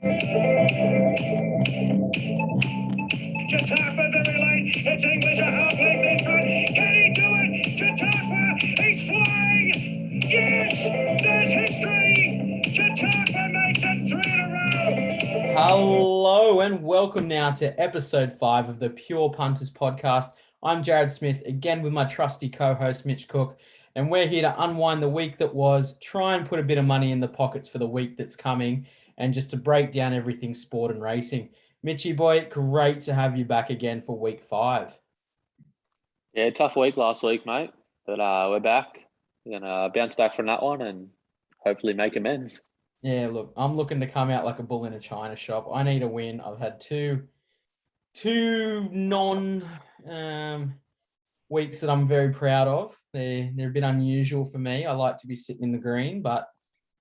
Chautauqua very late. It's English a half length in front. Can he do it? Chautauqua, he's flying. Yes, there's history. Chautauqua makes it 3 in a row. Hello and welcome now to episode 5 of the Pure Punters podcast. I'm Jared Smith, again with my trusty co-host Mitch Cook, and we're here to unwind the week that was, try and put a bit of money in the pockets for the week that's coming, and just to break down everything sport and racing. Mitchy boy, great to have you back again for week 5. Yeah, tough week last week, mate. But we're back. We're going to bounce back from that one and hopefully make amends. Yeah, look, I'm looking to come out like a bull in a china shop. I need a win. I've had two non weeks that I'm very proud of. They're a bit unusual for me. I like to be sitting in the green, but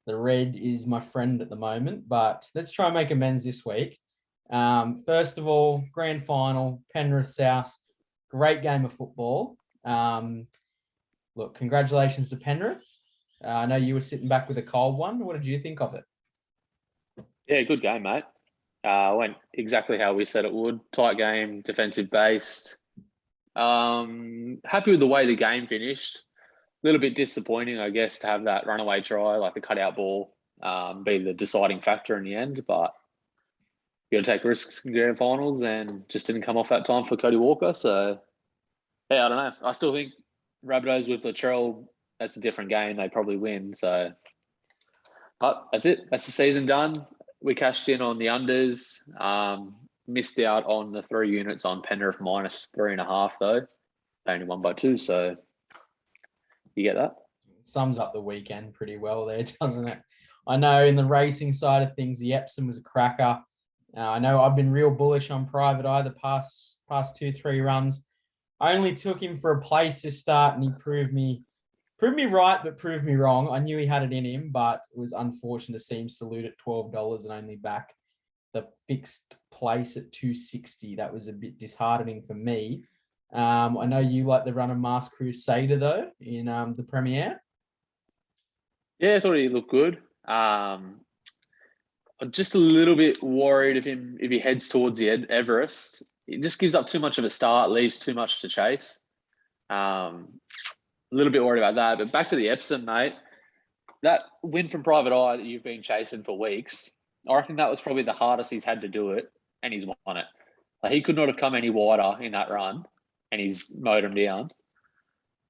the red is my friend at the moment. But let's try and make amends this week. First of all, grand final, Penrith South, great game of football. Look, congratulations to Penrith. I know you were sitting back with a cold one. What did you think of it? Yeah, good game, mate. Went exactly how we said it would. Tight game, defensive based. Happy with the way the game finished. A little bit disappointing, I guess, to have that runaway try, like the cutout ball, be the deciding factor in the end. But you got to take risks in grand finals, and just didn't come off that time for Cody Walker. So, yeah, I don't know. I still think Rabbitohs with Latrell, that's a different game. They probably win. So, but that's it. That's the season done. We cashed in on the unders. Missed out on the 3 units on Penrith minus 3.5 though. They only won by 2. So, you get that? Sums up the weekend pretty well there, doesn't it? I know in the racing side of things, the Epsom was a cracker. I know I've been real bullish on Private Eye the past 2-3 runs. I only took him for a place to start, and he proved me right, but proved me wrong. I knew he had it in him, but it was unfortunate to see him salute at $12 and only back the fixed place at $2.60. That was a bit disheartening for me. I know you like the run of Masked Crusader though in the Premier. Yeah, I thought he looked good. I'm just a little bit worried if he heads towards the Everest. It just gives up too much of a start, leaves too much to chase. A little bit worried about that. But back to the Epsom, mate. That win from Private Eye that you've been chasing for weeks, I reckon that was probably the hardest he's had to do it, and he's won it. Like, he could not have come any wider in that run, and he's mowed him down.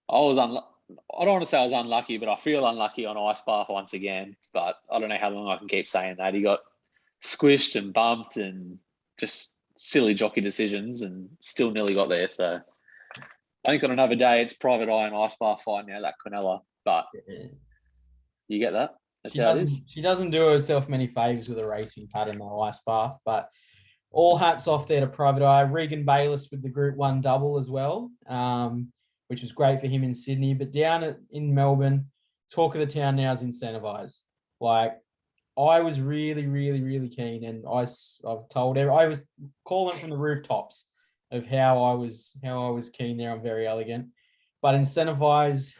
I don't want to say I was unlucky, but I feel unlucky on Ice Bath once again. But I don't know how long I can keep saying that. He got squished and bumped and just silly jockey decisions and still nearly got there. So I think on another day, it's Private Eye and Ice Bath fighting out that Quinella. But you get that? That's how it is. She doesn't do herself many favours with a racing pattern, though, Ice Bath. But all hats off there to Private Eye. Regan Bayliss with the Group 1 double as well, which was great for him in Sydney. But down in Melbourne, talk of the town now is Incentivize. Like, I was really, really, really keen, and I've told I was calling from the rooftops of how I was keen there. I'm very elegant, but Incentivize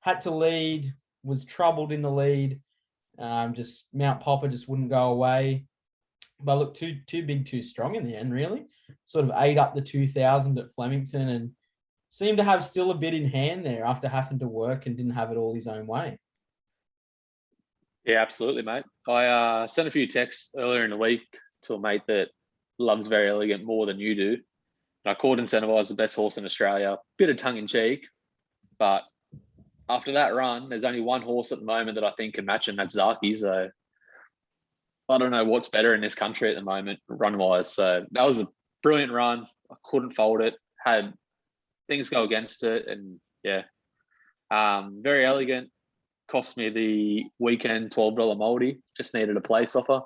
had to lead, was troubled in the lead. Just Mount Popper just wouldn't go away. But look, too big, too strong in the end, really. Sort of ate up the 2000 at Flemington and seemed to have still a bit in hand there after having to work and didn't have it all his own way. Yeah, absolutely, mate. I sent a few texts earlier in the week to a mate that loves Very Elegant more than you do. And I called Incentivize the best horse in Australia. Bit of tongue-in-cheek, but after that run, there's only one horse at the moment that I think can match him. That's Zaki. So I don't know what's better in this country at the moment, run-wise. So that was a brilliant run. I couldn't fold it. Had things go against it, and yeah, Very Elegant. Cost me the weekend $12 multi. Just needed a place offer.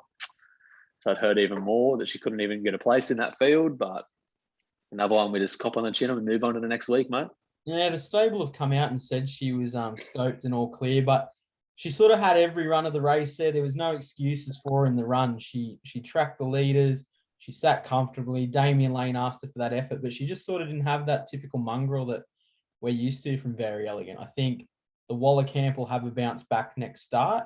So it hurt even more that she couldn't even get a place in that field. But another one, we just cop on the chin and move on to the next week, mate. Yeah, the stable have come out and said she was scoped and all clear, but she sort of had every run of the race there. There was no excuses for her in the run. She tracked the leaders. She sat comfortably. Damien Lane asked her for that effort, but she just sort of didn't have that typical mongrel that we're used to from Very Elegant. I think the Waller camp will have a bounce back next start.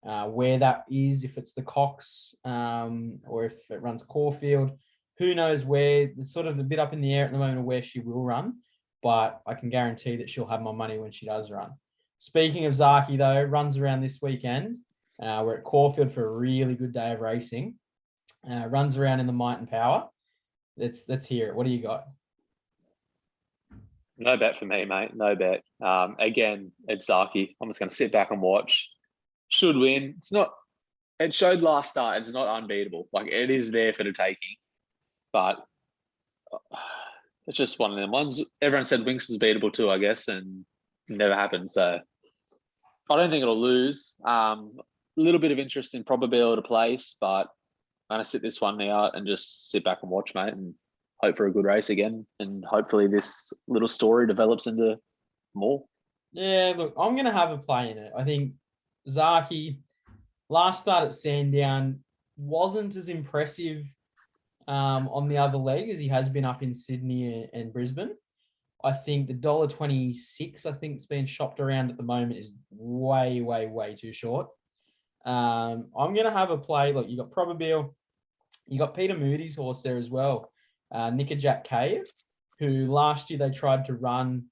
where that is, if it's the Cox or if it runs Caulfield. Who knows where? It's sort of a bit up in the air at the moment of where she will run, but I can guarantee that she'll have my money when she does run. Speaking of Zaki, though, runs around this weekend. We're at Caulfield for a really good day of racing. Runs around in the Might and Power. Let's hear it. What do you got? No bet for me, mate. No bet. Again, it's Zaki. I'm just going to sit back and watch. Should win. It's not. It showed last start. It's not unbeatable. Like, it is there for the taking, but it's just one of them ones. Everyone said Winx was beatable too, I guess, and it never happened. So I don't think it'll lose. A little bit of interest in probability to place, but I'm going to sit this one out and just sit back and watch, mate, and hope for a good race again. And hopefully this little story develops into more. Yeah, look, I'm going to have a play in it. I think Zaki, last start at Sandown, wasn't as impressive on the other leg as he has been up in Sydney and Brisbane. I think the $1.26, I think, it's been shopped around at the moment, is way, way, way too short. I'm going to have a play. Look, you got Probabeel. You got Peter Moody's horse there as well. Nickajack Cave, who last year they tried to run,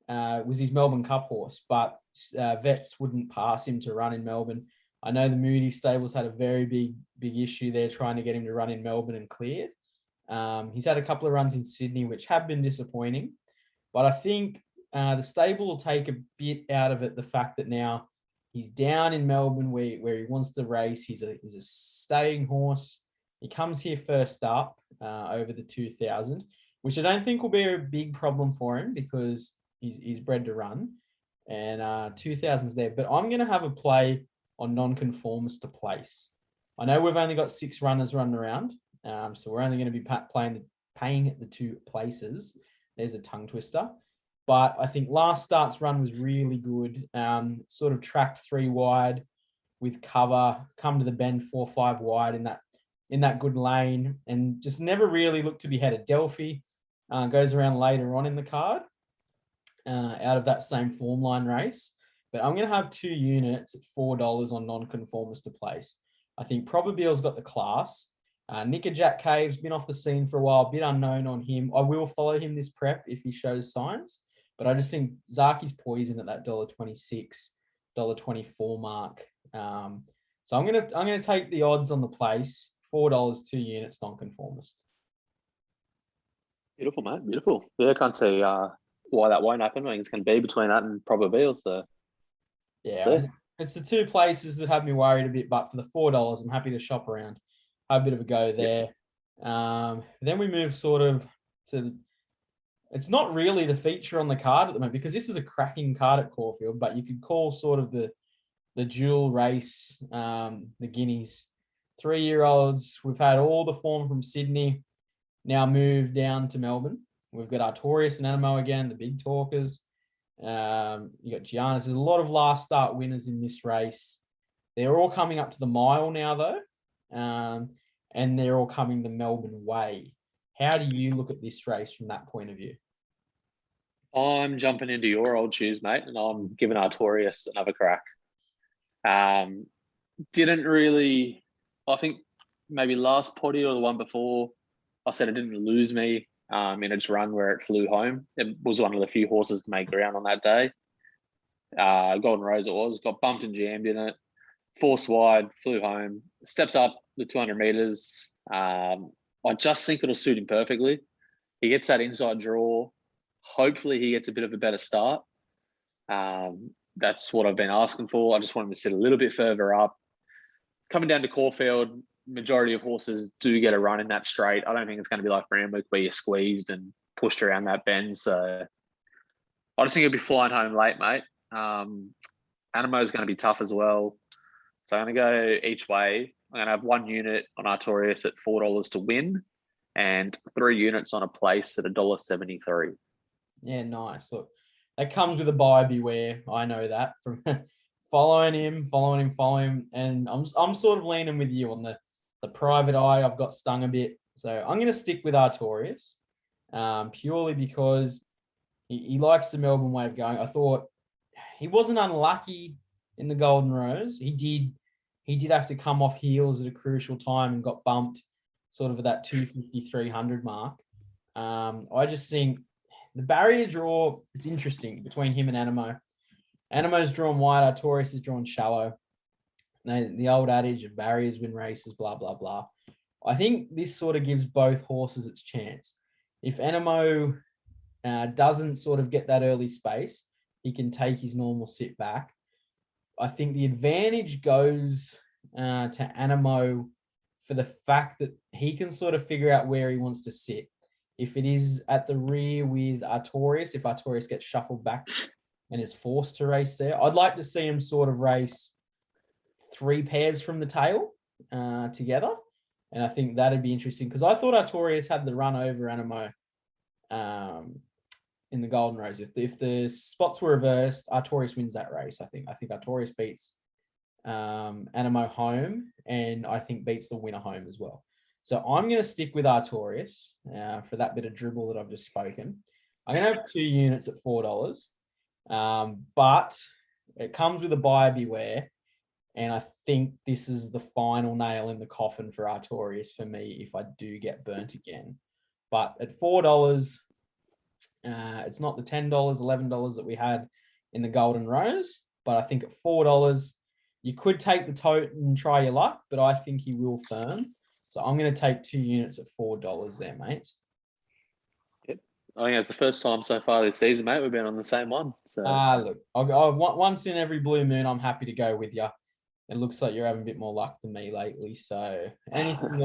was his Melbourne Cup horse, but vets wouldn't pass him to run in Melbourne. I know the Moody stables had a very big issue there trying to get him to run in Melbourne and cleared. He's had a couple of runs in Sydney, which have been disappointing. But I think the stable will take a bit out of it, the fact that now he's down in Melbourne where he wants to race. He's a staying horse. He comes here first up over the 2000, which I don't think will be a big problem for him because he's bred to run. And 2000's there. But I'm going to have a play on non-conformist to place. I know we've only got 6 runners running around, so we're only going to be paying the 2 places. There's a tongue twister. But I think last start's run was really good. Sort of tracked 3 wide with cover, come to the bend 4-5 wide in that good lane, and just never really looked to be headed. Delphi goes around later on in the card out of that same form line race. But I'm going to have 2 units at $4 on non-conformist to place. I think Probabeel's got the class. Nickajack Cave's been off the scene for a while, a bit unknown on him. I will follow him this prep if he shows signs, but I just think Zaki's poison at that $1.26, $1.24 mark. So I'm gonna take the odds on the place. $4, 2 units, non-conformist. Beautiful, mate. Beautiful. Yeah, I can't see why that won't happen. I think it's going to be between that and Probabeel. So yeah, it's the 2 places that have me worried a bit, but for the $4, I'm happy to shop around. Have a bit of a go there. Yep. Then we move sort of to, it's not really the feature on the card at the moment because this is a cracking card at Caulfield, but you could call sort of the dual race, the Guineas. 3-year-olds. We've had all the form from Sydney now moved down to Melbourne. We've got Artorias and Animo again, the big talkers. You got Giannis. There's a lot of last start winners in this race. They're all coming up to the mile now, though. And they're all coming the Melbourne way. How do you look at this race from that point of view? I'm jumping into your old shoes, mate, and I'm giving Artorias another crack. Didn't really, I think maybe last potty or the one before, I said it didn't lose me in its run where it flew home. It was one of the few horses to make ground on that day. Golden Rose it was, got bumped and jammed in it, forced wide, flew home, steps up the 200 meters. I just think it'll suit him perfectly. He gets that inside draw. Hopefully he gets a bit of a better start. That's what I've been asking for. I just want him to sit a little bit further up. Coming down to Caulfield, majority of horses do get a run in that straight. I don't think it's going to be like Randwick where you're squeezed and pushed around that bend. So I just think it'll be flying home late, mate. Animo is going to be tough as well. So I'm going to go each way. I'm going to have 1 unit on Artorias at $4 to win and 3 units on a place at $1.73. Yeah, nice. Look, that comes with a buyer beware. I know that from following him, and I'm sort of leaning with you on the private eye. I've got stung a bit, so I'm going to stick with Artorias, purely because he likes the Melbourne way of going. I thought he wasn't unlucky in the Golden Rose. He did he did have to come off heels at a crucial time and got bumped sort of at that 250, 300 mark. I just think the barrier draw, it's interesting between him and Animo. Animo's drawn wide, Artorias is drawn shallow. The old adage of barriers win races, blah, blah, blah. I think this sort of gives both horses its chance. If Animo doesn't sort of get that early space, he can take his normal sit back. I think the advantage goes to Animo for the fact that he can sort of figure out where he wants to sit. If it is at the rear with Artorias, if Artorias gets shuffled back and is forced to race there, I'd like to see him sort of race 3 pairs from the tail together. And I think that'd be interesting because I thought Artorias had the run over Animo in the Golden Rose. If the spots were reversed, Artorias wins that race. I think Artorias beats Animo home, and I think beats the winner home as well. So I'm going to stick with Artorias for that bit of dribble that I've just spoken. I'm going to have 2 units at $4, but it comes with a buyer beware. And I think this is the final nail in the coffin for Artorias for me if I do get burnt again. But at $4, it's not the $10, $11 that we had in the Golden Rose. But I think at $4, you could take the tote and try your luck, but I think he will firm. So I'm going to take 2 units at $4 there, mates. Yep. I think that's the first time so far this season, mate. We've been on the same one. So Look, once in every blue moon, I'm happy to go with you. It looks like you're having a bit more luck than me lately. So anything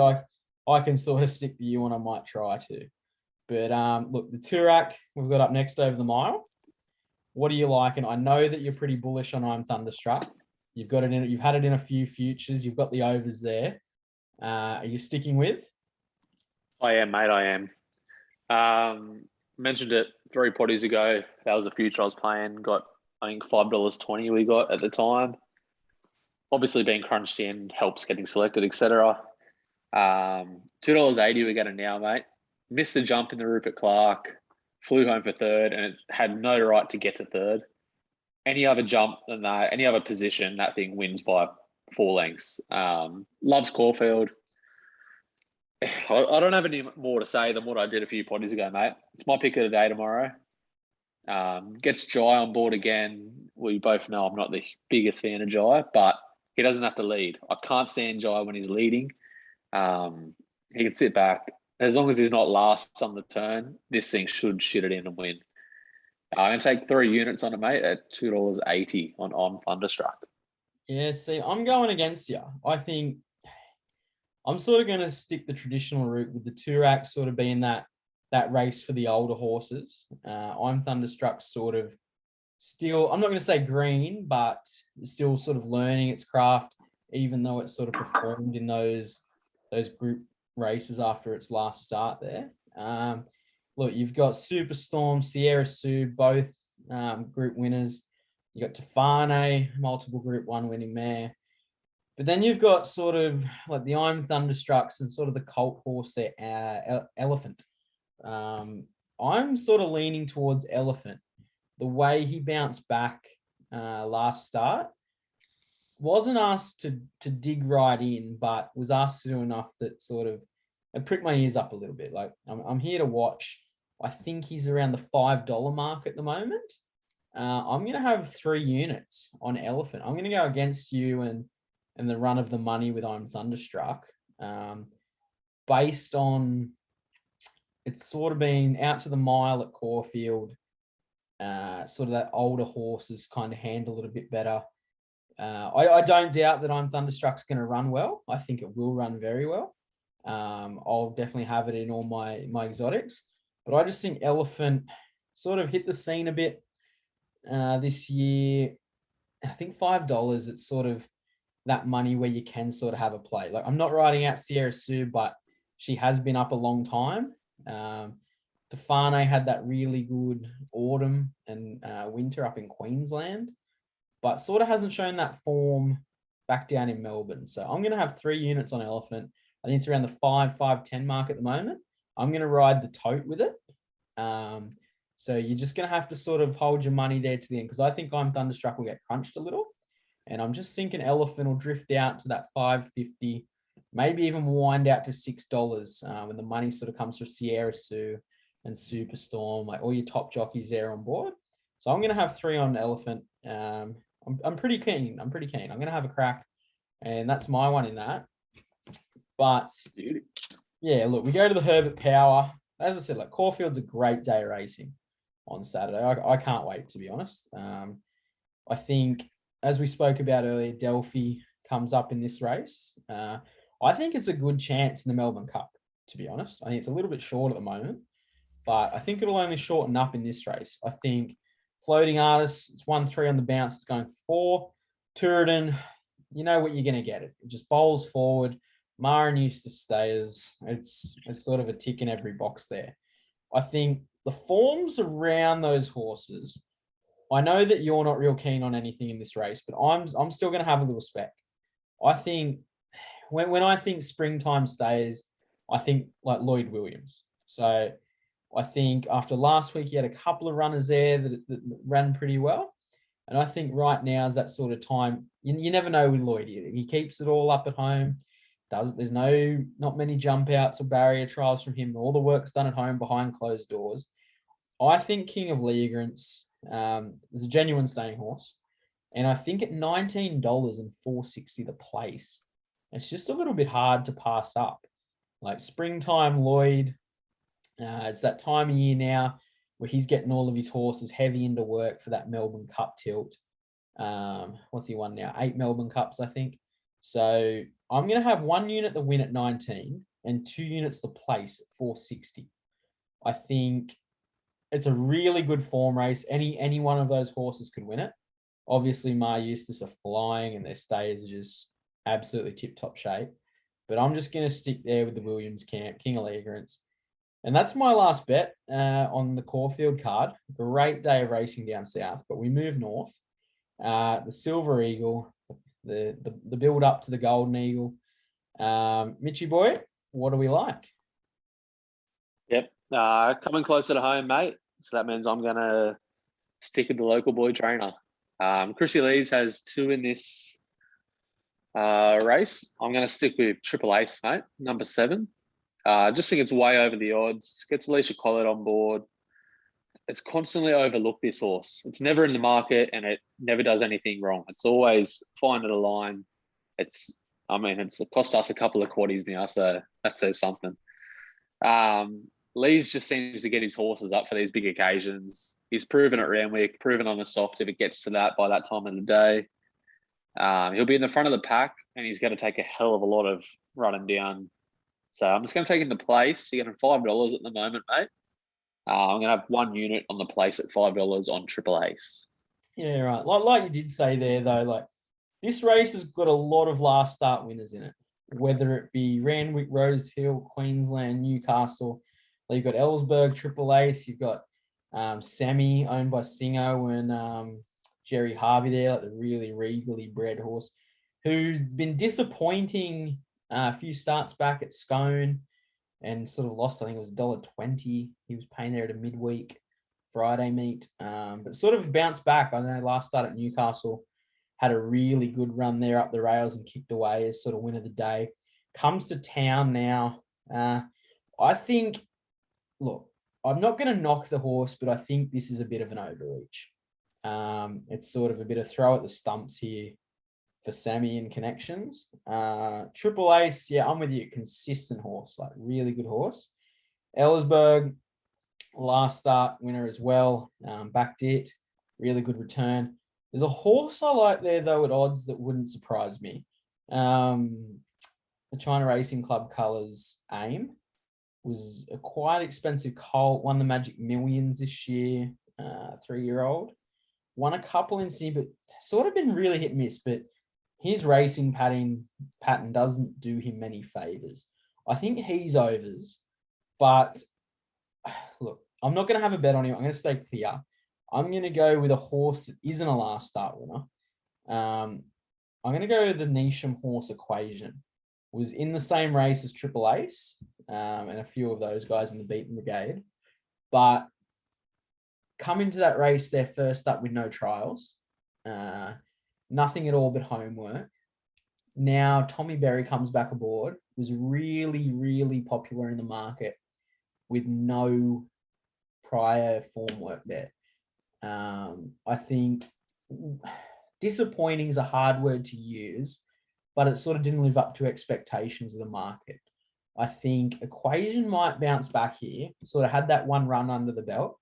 I can sort of stick to you on, I might try to. But look, the Toorak we've got up next over the mile. What do you like? And I know that you're pretty bullish on I'm Thunderstruck. You've got it in. You've had it in a few futures. You've got the overs there. Are you sticking with? I am, mate. I am. Mentioned it 3 potties ago. That was a future I was playing. Got, I think, $5.20 we got at the time. Obviously, being crunched in helps getting selected, etc. $2.80 we get it now, mate. Missed the jump in the Rupert Clark. Flew home for 3rd, and it had no right to get to 3rd. Any other jump than that, any other position, that thing wins by 4 lengths. Loves Caulfield. I don't have any more to say than what I did a few potties ago, mate. It's my pick of the day tomorrow. Gets Jai on board again. We both know I'm not the biggest fan of Jai, but he doesn't have to lead. I can't stand Jai when he's leading. He can sit back. As long as he's not last on the turn, this thing should shit it in and win. I'm going to take 3 units on it, mate, at $2.80 on Thunderstruck. Yeah, see, I'm going against you. I think I'm sort of going to stick the traditional route with the Toorak sort of being that race for the older horses. I'm Thunderstruck sort of still, I'm not going to say green, but still sort of learning its craft, even though it's sort of performed in those group races after its last start there. Look, you've got Superstorm, Sierra Sue, both group winners. You got Tefane, multiple Group 1 winning mare. But then you've got sort of like the I'm Thunderstrucks and sort of the cult horse there, Elephant. I'm sort of leaning towards Elephant. The way he bounced back last start wasn't asked to dig right in, but was asked to do enough that sort of it pricked my ears up a little bit. Like I'm here to watch. I think he's around the $5 mark at the moment. I'm going to have 3 units on Elephant. I'm going to go against you and the run of the money with I'm Thunderstruck, based on it's sort of been out to the mile at Caulfield. Sort of that older horses kind of handle it a bit better. I don't doubt that I'm Thunderstruck's going to run well. I think it will run very well. I'll definitely have it in all my exotics, but I just think Elephant sort of hit the scene a bit this year. I think $5, it's sort of that money where you can sort of have a play. Like I'm not riding out Sierra Sue, but she has been up a long time. Tefane had that really good autumn and winter up in Queensland, but sort of hasn't shown that form back down in Melbourne. So I'm going to have 3 units on Elephant. I think it's around the 5.10 mark at the moment. I'm going to ride the tote with it. So you're just going to have to sort of hold your money there to the end because I think I'm Thunderstruck will get crunched a little. And I'm just thinking Elephant will drift out to that 550, maybe even wind out to $6 when the money sort of comes for Sierra Sue and Superstorm, like all your top jockeys there on board. So I'm going to have 3 on Elephant. I'm pretty keen. I'm going to have a crack, and that's my one in that. But yeah, look, we go to the Herbert Power. As I said, like Caulfield's a great day of racing on Saturday. I can't wait, to be honest. I think, as we spoke about earlier, Delphi comes up in this race. I think it's a good chance in the Melbourne Cup, to be honest. I think it's a little bit short at the moment, but I think it'll only shorten up in this race. I think Floating Artist, it's 1-3 on the bounce. It's going 4. Turritin, you know what you're going to get. It just bowls forward. Marin used to stayers. It's sort of a tick in every box there. I think the forms around those horses, I know that you're not real keen on anything in this race, but I'm still going to have a little spec. I think when I think springtime stayers, I think like Lloyd Williams. So I think after last week, he had a couple of runners there that ran pretty well. And I think right now is that sort of time. You never know with Lloyd. He keeps it all up at home. There's not many jump outs or barrier trials from him. All the work's done at home behind closed doors. I think King of Leogrance is a genuine staying horse. And I think at $19 and $4.60 the place, it's just a little bit hard to pass up. Like springtime Lloyd, it's that time of year now where he's getting all of his horses heavy into work for that Melbourne Cup tilt. What's he won now? 8 Melbourne Cups, I think. So I'm going to have 1 unit the win at 19 and 2 units the place at 460. I think it's a really good form race. Any one of those horses could win it. Obviously, Mar Eustace are flying and their stays are just absolutely tip-top shape. But I'm just going to stick there with the Williams camp, King of Leogrance. And that's my last bet on the Caulfield card. Great day of racing down south, but we move north. The Silver Eagle, the build up to the Golden Eagle. Mitchy boy, what do we like? Yep. Coming closer to home, mate. So that means I'm going to stick with the local boy trainer. Chrissy Lees has 2 in this race. I'm going to stick with Triple Ace, mate, number 7. Just think it's way over the odds. Gets Alicia Collett on board. It's constantly overlooked, this horse. It's never in the market and it never does anything wrong. It's always finding a line. It's cost us a couple of quaddies now, so that says something. Lee's just seems to get his horses up for these big occasions. He's proven at Randwick, proven on the soft if it gets to that by that time of the day. He'll be in the front of the pack and he's going to take a hell of a lot of running down. So I'm just going to take him to place. You're getting $5 at the moment, mate. I'm going to have 1 unit on the place at $5 on Triple Ace. Yeah, right. Like you did say there, though, like this race has got a lot of last start winners in it, whether it be Randwick, Rosehill, Queensland, Newcastle. You've got Ellsberg, Triple Ace. You've got Sammy, owned by Singo, and Jerry Harvey there, like the really regally bred horse, who's been disappointing a few starts back at Scone and sort of lost, I think it was $1.20. He was paying there at a midweek Friday meet, but sort of bounced back. I know last start at Newcastle had a really good run there up the rails and kicked away as sort of win of the day. Comes to town now. I think, look, I'm not going to knock the horse, but I think this is a bit of an overreach. It's sort of a bit of throw at the stumps here for Sammy and connections. Triple Ace, yeah, I'm with you. Consistent horse, like really good horse. Ellsberg, last start winner as well. Backed it, really good return. There's a horse I like there though at odds that wouldn't surprise me. The China Racing Club Colours Aim was a quite expensive colt. Won the Magic Millions this year. 3-year-old. Won a couple in Sydney, but sort of been really hit and miss. But his racing pattern doesn't do him many favours. I think he's overs, but look, I'm not going to have a bet on him. I'm going to stay clear. I'm going to go with a horse that isn't a last start winner. I'm going to go with the Neesham horse Equation. Was in the same race as Triple Ace and a few of those guys in the Beaten Brigade, but come into that race, they're first up with no trials. nothing at all but homework. Now Tommy Berry comes back aboard, was really, really popular in the market with no prior form work there. I think disappointing is a hard word to use, but it sort of didn't live up to expectations of the market. I think Equation might bounce back here, sort of had that one run under the belt.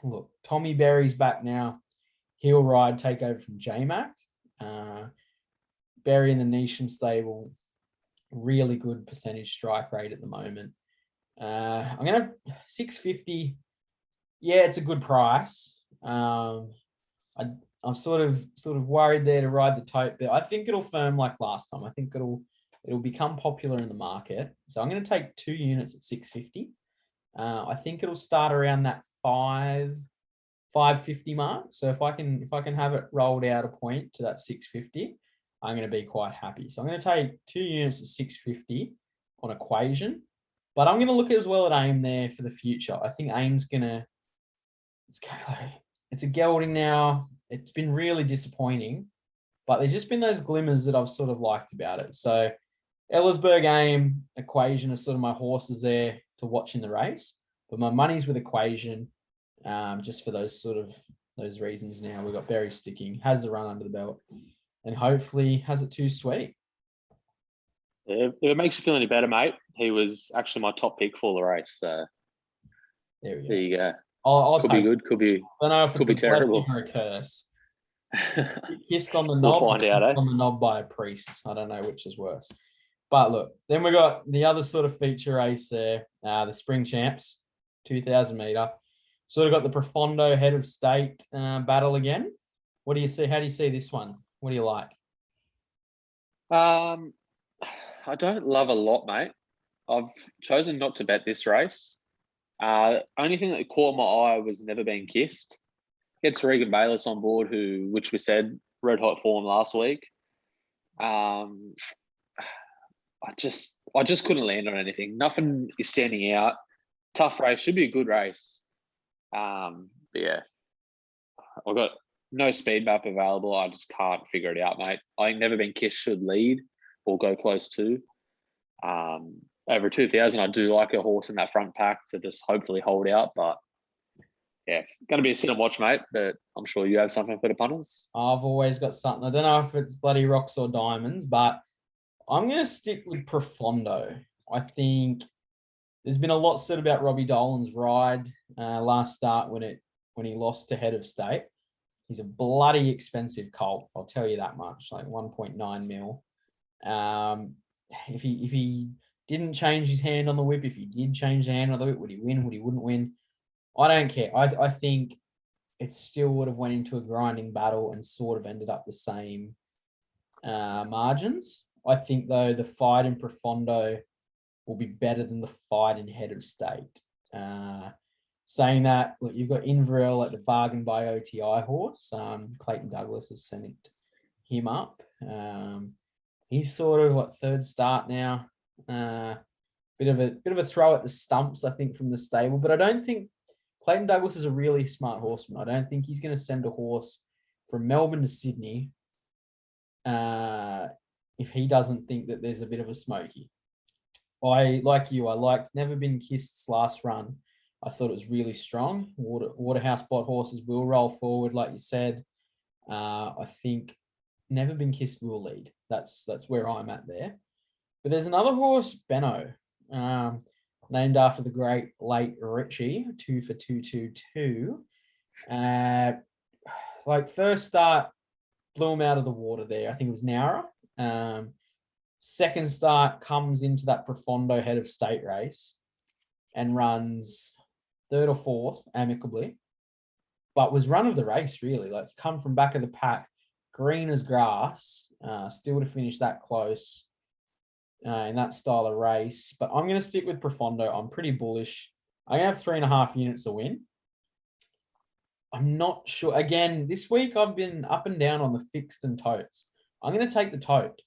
Look, Tommy Berry's back now. He'll ride, take over from J-Mac. Berry in the Neesham stable, really good percentage strike rate at the moment. I'm going to have 650. Yeah, it's a good price. I'm sort of worried there to ride the tote, but I think it'll firm like last time. I think it'll become popular in the market. So I'm going to take 2 units at 650. I think it'll start around that 550 mark. So if I can have it rolled out a point to that 650, I'm going to be quite happy. So I'm going to take 2 units at 650 on Equation, but I'm going to look as well at AIM there for the future. I think AIM's it's a gelding now. It's been really disappointing, but there's just been those glimmers that I've sort of liked about it. So Ellersburg, AIM, Equation are sort of my horses there to watch in the race, but my money's with Equation, just for those reasons. Now we've got Berry sticking, has the run under the belt, and hopefully has it too sweet. Yeah, if it makes you feel any better, mate, he was actually my top pick for the race. So there we go. There you go. I'll could be take good. Could be. I don't know if could it's be a terrible. blessing or a curse. Kissed on the We'll knob, find out, eh? on the knob by a priest. I don't know which is worse. But look, then we got the other sort of feature race there, the Spring Champs, 2,000 meter. Sort of got the Profondo head of state battle again. What do you see? How do you see this one? What do you like? I don't love a lot, mate. I've chosen not to bet this race. Only thing that caught my eye was Never Been Kissed. Gets Regan Bayliss on board, which we said, red hot form last week. I just couldn't land on anything. Nothing is standing out. Tough race, should be a good race. But yeah, I've got no speed map available. I just can't figure it out, mate. I think Never Been Kissed should lead or go close to. Over 2,000, I do like a horse in that front pack to just hopefully hold out. But yeah, going to be a sit and watch, mate. But I'm sure you have something for the punters. I've always got something. I don't know if it's bloody rocks or diamonds, but I'm going to stick with Profondo. I think there's been a lot said about Robbie Dolan's ride last start when he lost to Head of State. He's a bloody expensive colt, I'll tell you that much, like 1.9 mil. If he didn't change his hand on the whip, if he did change the hand on the whip, would he win? Would he wouldn't win? I don't care. I think it still would have went into a grinding battle and sort of ended up the same margins. I think, though, the fight in Profondo will be better than the fight in Head of State. Saying that, look, you've got Inverell at the bargain by OTI horse. Clayton Douglas has sent him up. He's sort of third start now. Bit of a throw at the stumps, I think, from the stable. But I don't think Clayton Douglas is a really smart horseman. I don't think he's going to send a horse from Melbourne to Sydney if he doesn't think that there's a bit of a smoky. I liked Never Been Kissed's last run. I thought it was really strong. Waterhouse Bot horses will roll forward, like you said. I think Never Been Kissed will lead. That's where I'm at there. But there's another horse, Benno, named after the great late Richie, 2 for 222. First start, blew him out of the water there. I think it was Nowra. Second start comes into that Profondo Head of State race and runs third or fourth amicably, but was run of the race, really. Come from back of the pack, green as grass, still to finish that close in that style of race. But I'm going to stick with Profondo. I'm pretty bullish. I have 3.5 units to win. I'm not sure. Again, this week I've been up and down on the fixed and totes. I'm going to take the tote.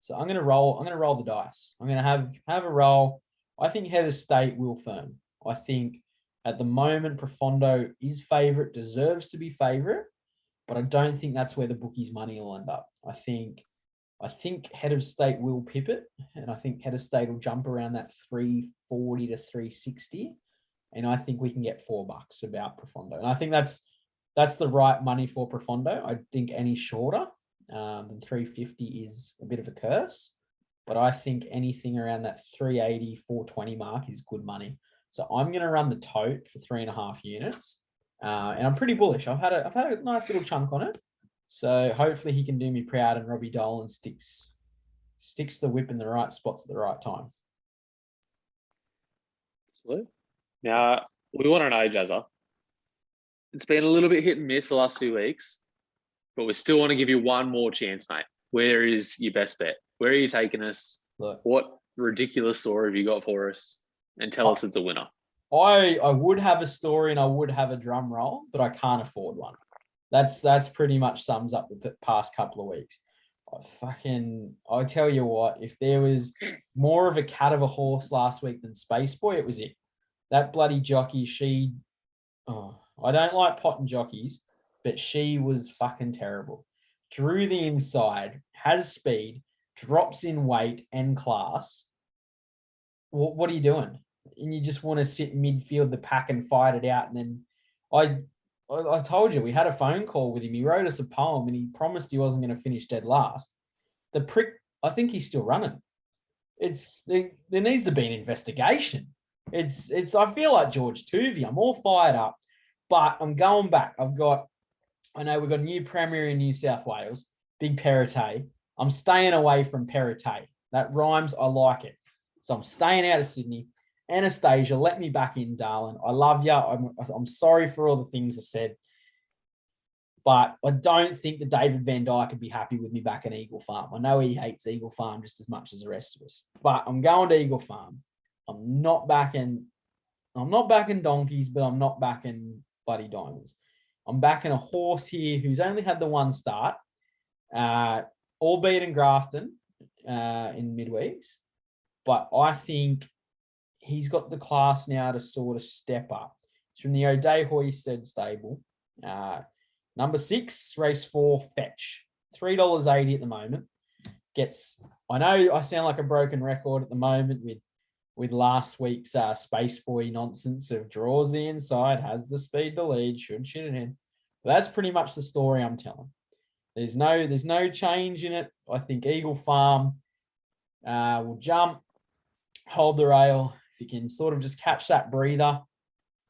So I'm going to roll the dice. I'm going to have a roll. I think Head of State will firm. I think at the moment Profondo is favourite, deserves to be favourite, but I don't think that's where the bookies' money will end up. I think Head of State will pip it, and I think Head of State will jump around that 340 to 360, and I think we can get $4 about Profondo, and I think that's the right money for Profondo. I think any shorter than 350 is a bit of a curse, but I think anything around that 380, 420 mark is good money. So I'm going to run the tote for 3.5 units, and I'm pretty bullish. I've had a nice little chunk on it. So hopefully he can do me proud and Robbie Dolan sticks the whip in the right spots at the right time. Absolutely. Now, we want to know, Jazza. It's been a little bit hit and miss the last 2 weeks, but we still want to give you one more chance, mate. Where is your best bet? Where are you taking us? Look, what ridiculous story have you got for us? And tell us it's a winner. I would have a story and I would have a drum roll, but I can't afford one. That's pretty much sums up the past couple of weeks. I tell you what, if there was more of a cat of a horse last week than Space Boy, it was it. That bloody jockey, I don't like potting jockeys, but she was fucking terrible. Drew the inside, has speed, drops in weight and class. What are you doing? And you just want to sit midfield the pack and fight it out. And then I told you, we had a phone call with him. He wrote us a poem and he promised he wasn't going to finish dead last. The prick, I think he's still running. There needs to be an investigation. I feel like George Tuvey. I'm all fired up, but I'm going back. I know we've got a new premier in New South Wales, Big Perrottet. I'm staying away from Perrottet. That rhymes. I like it. So I'm staying out of Sydney. Anastasia, let me back in, darling. I love you. I'm sorry for all the things I said. But I don't think that David Van Dyke would be happy with me back in Eagle Farm. I know he hates Eagle Farm just as much as the rest of us. But I'm going to Eagle Farm. I'm not backing donkeys, but I'm not backing bloody diamonds. I'm backing a horse here who's only had the one start, albeit in Grafton in midweeks. But I think he's got the class now to sort of step up. It's from the O'Day Hoysted stable. Number 6, race 4, Fetch. $3.80 at the moment. I know I sound like a broken record at the moment with last week's Space Boy nonsense of draws the inside, has the speed to lead, should shit it in. But that's pretty much the story I'm telling. There's no change in it. I think Eagle Farm will jump, hold the rail. If you can sort of just catch that breather,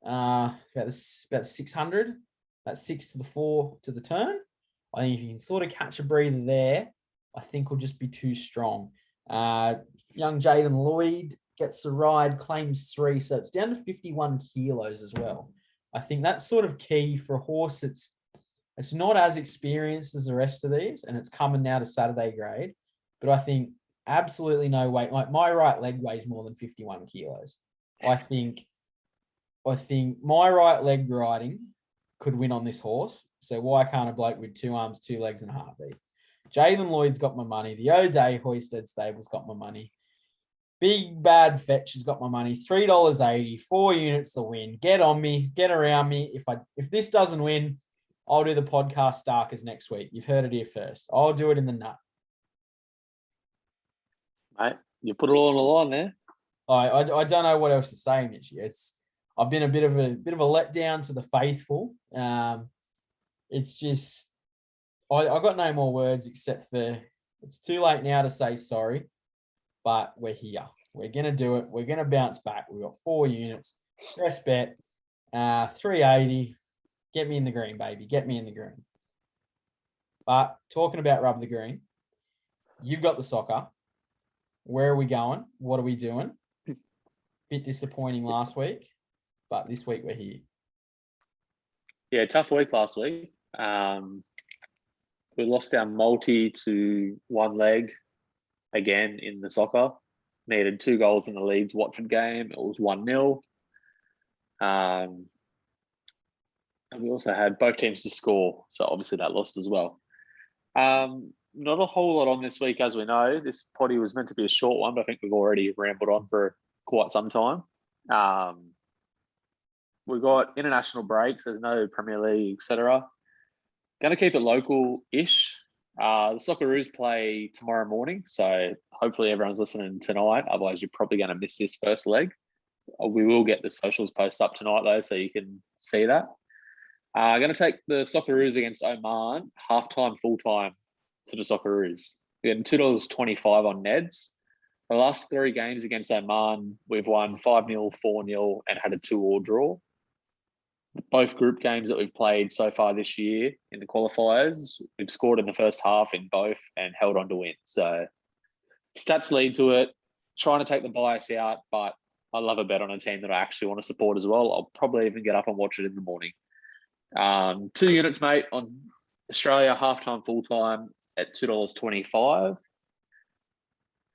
about 600, that's 6 to the 4 to the turn. I think if you can sort of catch a breather there, I think will just be too strong. Young Jaden Lloyd gets the ride, claims 3, so it's down to 51 kilos as well. I think that's sort of key for a horse. It's not as experienced as the rest of these, and it's coming now to Saturday grade. But I think absolutely no weight. Like my right leg weighs more than 51 kilos. I think my right leg riding could win on this horse. So why can't a bloke with 2 arms, 2 legs, and a heartbeat? Jaden Lloyd's got my money. The O'Day Hoysted stable's got my money. Big Bad Fetch has got my money. $3.80, 4 units to win. Get on me, get around me. If this doesn't win, I'll do the podcast Starkers next week. You've heard it here first. I'll do it in the nut. Mate, you put it all on the line there. I don't know what else to say, Mitch. I've been a bit of a letdown to the faithful. It's just I got no more words except for it's too late now to say sorry, but we're here. We're gonna do it. We're gonna bounce back. We've got 4 units. Best bet, 380. Get me in the green, baby. Get me in the green. But talking about rub the green, you've got the soccer. Where are we going? What are we doing? Bit disappointing last week, but this week we're here. Yeah, tough week last week. We lost our multi to 1 leg again in the soccer. Needed 2 goals in the Leeds Watford game. It was 1-0. And we also had both teams to score, so obviously that lost as well. Not a whole lot on this week, as we know. This potty was meant to be a short one, but I think we've already rambled on for quite some time. We've got international breaks. There's no Premier League, etc. Going to keep it local-ish. The Socceroos play tomorrow morning, so hopefully everyone's listening tonight. Otherwise, you're probably going to miss this first leg. We will get the socials post up tonight, though, so you can see that. I'm going to take the Socceroos against Oman, half-time, full-time to the Socceroos. We're getting $2.25 on Neds. The last 3 games against Oman, we've won 5-0, 4-0, and had a 2-2 draw. Both group games that we've played so far this year in the qualifiers, we've scored in the first half in both and held on to win. So stats lead to it. Trying to take the bias out, but I love a bet on a team that I actually want to support as well. I'll probably even get up and watch it in the morning. 2 units, mate, on Australia, half-time, full-time at $2.25.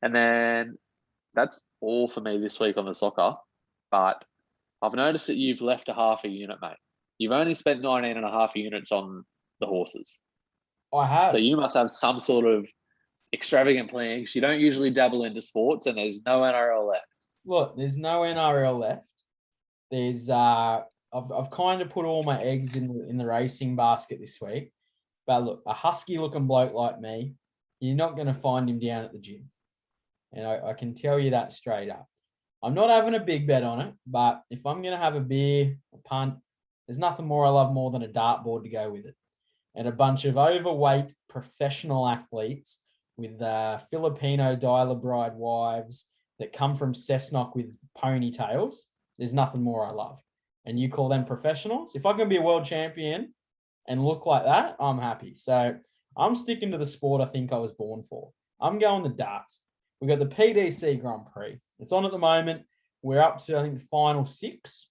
And then that's all for me this week on the soccer. But I've noticed that you've left a half a unit, mate. You've only spent 19.5 units on the horses. I have. So you must have some sort of extravagant plan because you don't usually dabble into sports and there's no NRL left. Look, there's no NRL left. There's I've kind of put all my eggs in the racing basket this week. But look, a husky looking bloke like me, you're not going to find him down at the gym. And I can tell you that straight up. I'm not having a big bet on it, but if I'm going to have a beer, a punt, there's nothing more I love more than a dartboard to go with it. And a bunch of overweight professional athletes with Filipino dialer bride wives that come from Cessnock with ponytails. There's nothing more I love. And you call them professionals? If I can be a world champion and look like that, I'm happy. So I'm sticking to the sport I think I was born for. I'm going the darts. We've got the PDC Grand Prix. It's on at the moment. We're up to, I think, the final 6.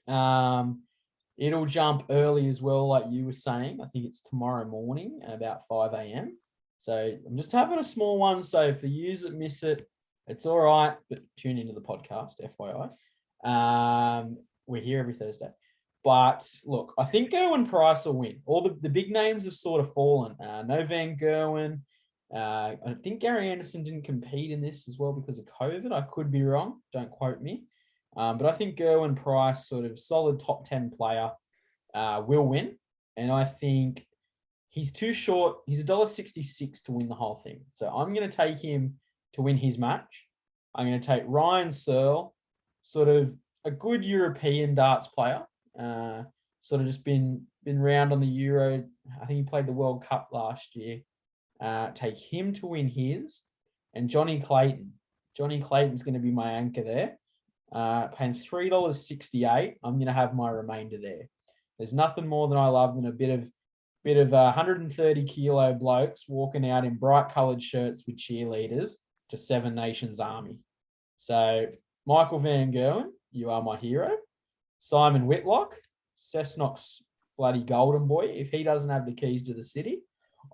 It'll jump early as well, like you were saying. I think it's tomorrow morning at about 5 a.m. So I'm just having a small one. So for you that miss it, it's all right, but tune into the podcast, FYI. We're here every Thursday. But look, I think Gerwin Price will win. All the big names have sort of fallen. No Van Gerwen. I think Gary Anderson didn't compete in this as well because of COVID. I could be wrong. Don't quote me. But I think Gerwin Price, sort of solid top 10 player, will win. And I think he's too short. He's $1.66 to win the whole thing. So I'm going to take him to win his match. I'm going to take Ryan Searle, sort of a good European darts player. Sort of just been round on the Euro. I think he played the World Cup last year. Take him to win his. And Johnny Clayton. Johnny Clayton's going to be my anchor there. Paying $3.68. I'm going to have my remainder there. There's nothing more than I love than a bit of 130 kilo blokes walking out in bright coloured shirts with cheerleaders to Seven Nations Army. So Michael Van Gerwen, you are my hero. Simon Whitlock, Cessnock's bloody golden boy. If he doesn't have the keys to the city,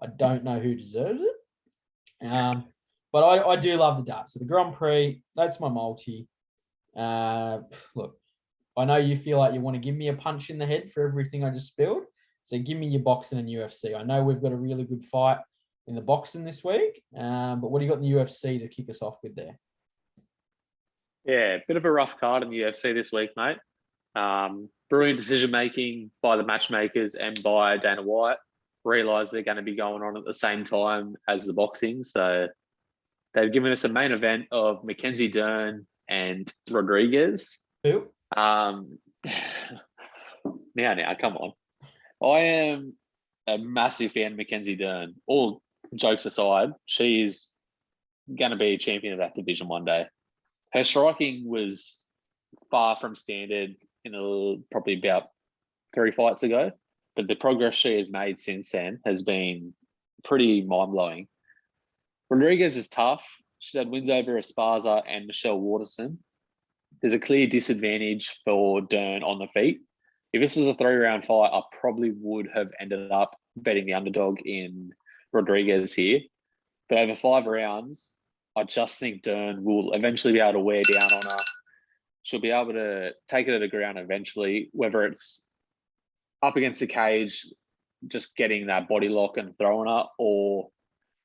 I don't know who deserves it. But I do love the darts. So the Grand Prix, that's my multi. Look, I know you feel like you want to give me a punch in the head for everything I just spilled. So give me your boxing and UFC. I know we've got a really good fight in the boxing this week. But what do you got in the UFC to kick us off with there? Yeah, bit of a rough card in the UFC this week, mate. Brilliant decision-making by the matchmakers and by Dana White. Realise they're going to be going on at the same time as the boxing. So they've given us a main event of Mackenzie Dern and Rodriguez. Who? Now, come on. I am a massive fan of Mackenzie Dern. All jokes aside, she is going to be a champion of that division one day. Her striking was far from standard probably about 3 fights ago, but the progress she has made since then has been pretty mind-blowing. Rodriguez is tough. She's had wins over Esparza and Michelle Waterson. There's a clear disadvantage for Dern on the feet. If this was a 3-round fight, I probably would have ended up betting the underdog in Rodriguez here. But over 5 rounds, I just think Dern will eventually be able to wear down on her. She'll be able to take it to the ground eventually, whether it's up against the cage, just getting that body lock and throwing her, or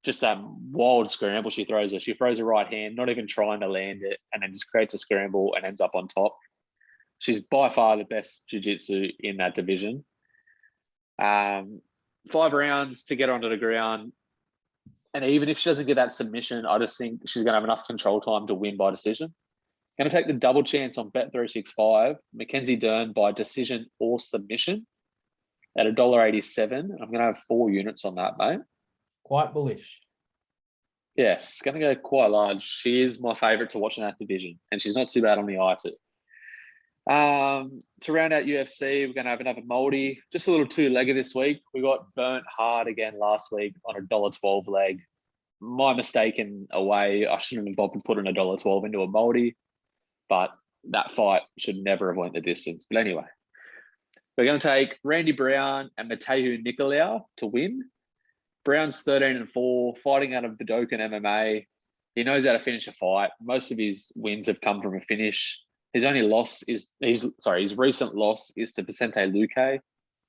just that wild scramble she throws her. She throws her right hand, not even trying to land it, and then just creates a scramble and ends up on top. She's by far the best jiu-jitsu in that division. 5 rounds to get onto the ground. And even if she doesn't get that submission, I just think she's going to have enough control time to win by decision. Going to take the double chance on Bet365, Mackenzie Dern by decision or submission at $1.87. I'm going to have 4 units on that, mate. Quite bullish. Yes, going to go quite large. She is my favourite to watch in that division, and she's not too bad on the eye too. To round out UFC, we're going to have another multi. Just a little 2-legger this week. We got burnt hard again last week on $1.12 leg. My mistake in a way. I shouldn't have bothered putting $1.12 into a multi, but that fight should never have went the distance. But anyway, we're going to take Randy Brown and Mateusz Nicolau to win. Brown's 13-4, fighting out of Budokan MMA. He knows how to finish a fight. Most of his wins have come from a finish. His recent loss is to Vicente Luque,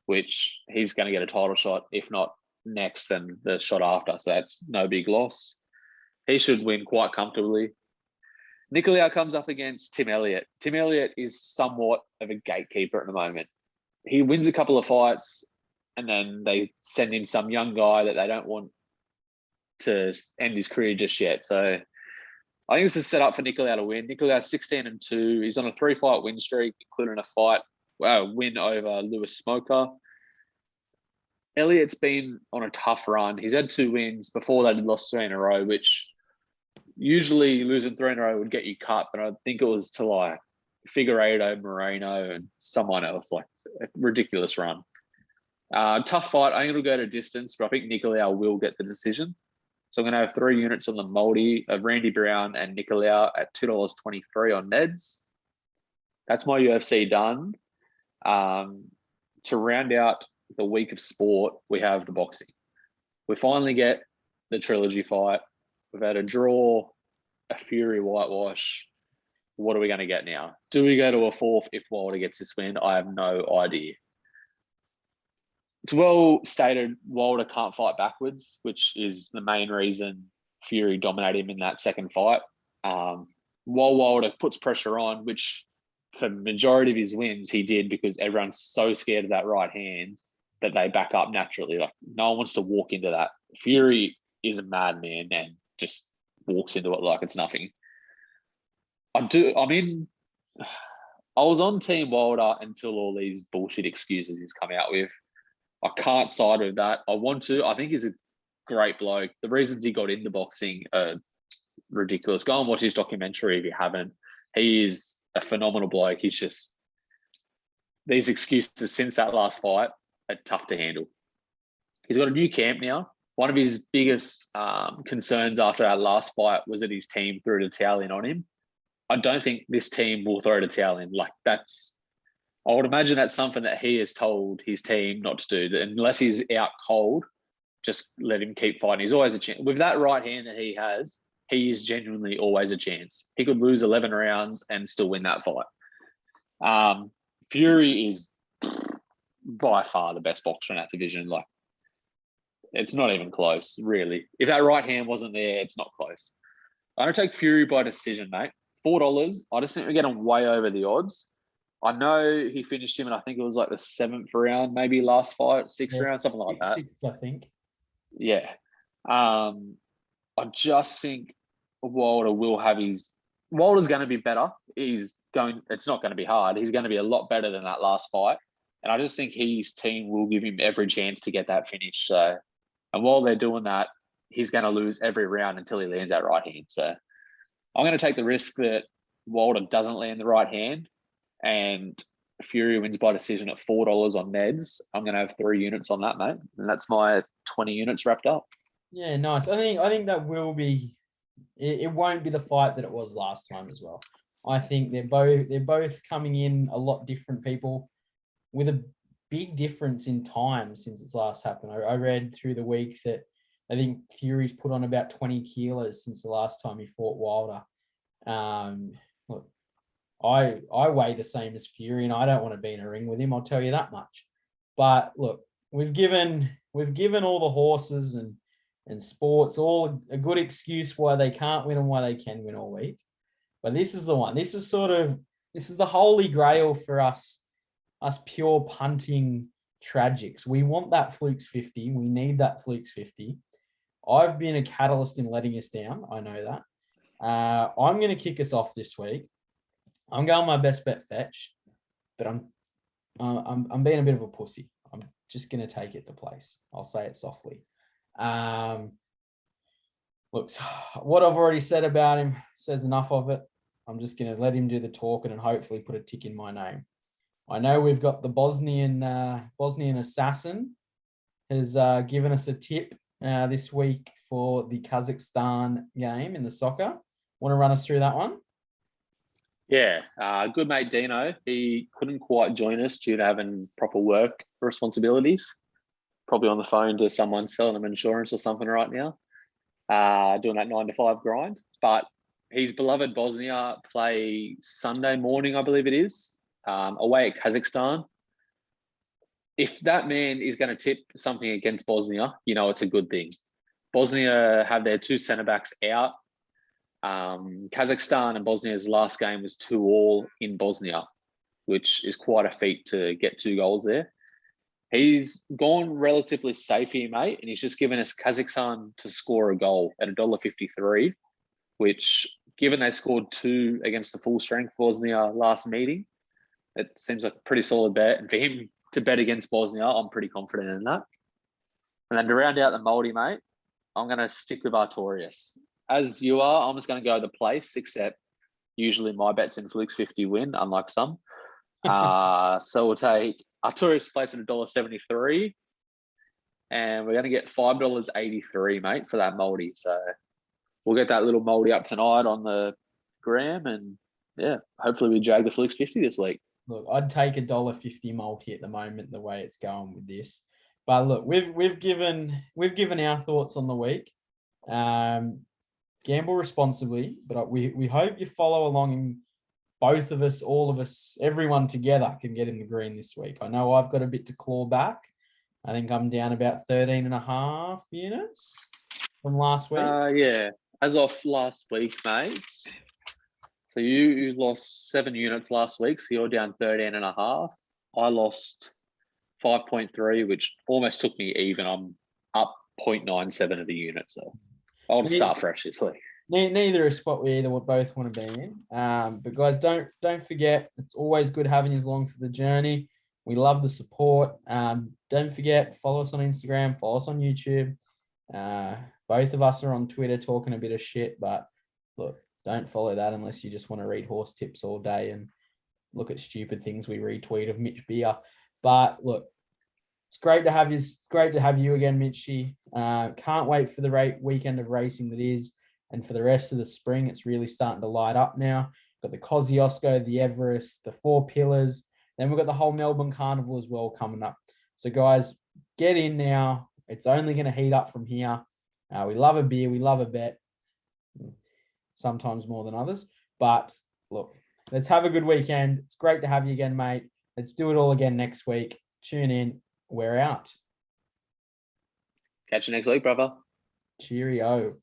which he's going to get a title shot, if not next, then the shot after. So that's no big loss. He should win quite comfortably. Nicolau comes up against Tim Elliott. Tim Elliott is somewhat of a gatekeeper at the moment. He wins a couple of fights, and then they send him some young guy that they don't want to end his career just yet. So I think this is set up for Nicolau to win. Nicolau's 16-2. He's on a 3-fight win streak, including a win over Lewis Smoker. Elliott's been on a tough run. He's had 2 wins. Before that, he'd lost 3 in a row, which usually losing 3 in a row would get you cut, but I think it was to like Figueiredo, Moreno, and someone else. Like a ridiculous run. Tough fight. I think it'll go to distance, but I think Nicolau will get the decision. So I'm going to have 3 units on the multi of Randy Brown and Nicolau at $2.23 on Neds. That's my UFC done. To round out the week of sport, we have the boxing. We finally get the trilogy fight. We've had a draw, a Fury whitewash. What are we going to get now? Do we go to a 4th if Wilder gets this win? I have no idea. It's well stated Wilder can't fight backwards, which is the main reason Fury dominated him in that second fight. While Wilder puts pressure on, which for the majority of his wins he did because everyone's so scared of that right hand that they back up naturally. Like no one wants to walk into that. Fury is a madman and just walks into it like it's nothing. I was on Team Wilder until all these bullshit excuses he's come out with. I can't side with that. I think he's a great bloke. The reasons he got into boxing are ridiculous. Go and watch his documentary if you haven't. He is a phenomenal bloke. He's just, these excuses since that last fight are tough to handle. He's got a new camp now. One of his biggest concerns after that last fight was that his team threw the towel in on him. I don't think this team will throw the towel in. I would imagine that's something that he has told his team not to do. Unless he's out cold, just let him keep fighting. He's always a chance. With that right hand that he has, he is genuinely always a chance. He could lose 11 rounds and still win that fight. Fury is by far the best boxer in that division. Like, it's not even close, really. If that right hand wasn't there, it's not close. I'm going to take Fury by decision, mate. $4. I just think we're getting way over the odds. I know he finished him, and I think it was like the 7th round, maybe last fight, 6th round, something like that. 6th, I think. Yeah. I just think Wilder's going to be better. It's not going to be hard. He's going to be a lot better than that last fight. And I just think his team will give him every chance to get that finish. So, and while they're doing that, he's going to lose every round until he lands that right hand. So I'm going to take the risk that Wilder doesn't land the right hand and Fury wins by decision at $4 on Neds. I'm going to have 3 units on that, mate. And that's my 20 units wrapped up. Yeah, nice. I think that will be, it won't be the fight that it was last time as well. I think they're both coming in a lot different people with a big difference in time since it's last happened. I read through the week that I think Fury's put on about 20 kilos since the last time he fought Wilder. Look, I weigh the same as Fury, and I don't want to be in a ring with him. I'll tell you that much. But look, we've given all the horses and sports all a good excuse why they can't win and why they can win all week. But this is the one. This is the holy grail for us pure punting tragics. We want that flukes 50. We need that flukes 50. I've been a catalyst in letting us down. I know that. I'm going to kick us off this week. I'm going my best bet fetch, but I'm being a bit of a pussy. I'm just going to take it to place. I'll say it softly. Look, what I've already said about him says enough of it. I'm just going to let him do the talking and hopefully put a tick in my name. I know we've got the Bosnian assassin has given us a tip this week for the Kazakhstan game in the soccer. Want to run us through that one? Yeah, good mate Dino. He couldn't quite join us due to having proper work responsibilities. Probably on the phone to someone selling him insurance or something right now. Doing that 9 to 5 grind. But his beloved Bosnia play Sunday morning, I believe it is, away at Kazakhstan. If that man is going to tip something against Bosnia, you know it's a good thing. Bosnia have their 2 centre-backs out. Kazakhstan and Bosnia's last game was 2-2 in Bosnia, which is quite a feat to get 2 goals there. He's gone relatively safe here, mate, and he's just given us Kazakhstan to score a goal at $1.53, which, given they scored 2 against the full-strength Bosnia last meeting, it seems like a pretty solid bet. And for him to bet against Bosnia, I'm pretty confident in that. And then to round out the multi, mate, I'm going to stick with Artorias. As you are, I'm just going to go the place, except usually my bets in Flukes 50 win, unlike some. So we'll take Artorias place at $1.73, and we're going to get $5.83, mate, for that multi. So we'll get that little multi up tonight on the gram, and yeah, hopefully we jag the Flukes 50 this week. Look, I'd take $1.50 multi at the moment, the way it's going with this. But look, we've given our thoughts on the week. Gamble responsibly, but we hope you follow along, and both of us, all of us, everyone together can get in the green this week. I know I've got a bit to claw back. I think I'm down about 13.5 units from last week. Yeah, as of last week, mate. So you lost 7 units last week, so you're down 13.5. I lost 5.3, which almost took me even. I'm up 0.97 of the unit, so I'll just start fresh this week. Neither a spot we both want to be in. But guys, don't forget, it's always good having you along for the journey. We love the support. Don't forget, follow us on Instagram, follow us on YouTube. Both of us are on Twitter talking a bit of shit, but look, don't follow that unless you just want to read horse tips all day and look at stupid things we retweet of Mitch Beer. But look, it's great to have you. It's great to have you again, Mitchie. Can't wait for the weekend of racing that is, and for the rest of the spring. It's really starting to light up now. Got the Kosciuszko, the Everest, the 4 Pillars. Then we've got the whole Melbourne Carnival as well coming up. So guys, get in now. It's only going to heat up from here. We love a beer. We love a bet. Sometimes more than others. But look, let's have a good weekend. It's great to have you again, mate. Let's do it all again next week. Tune in. We're out. Catch you next week, brother. Cheerio.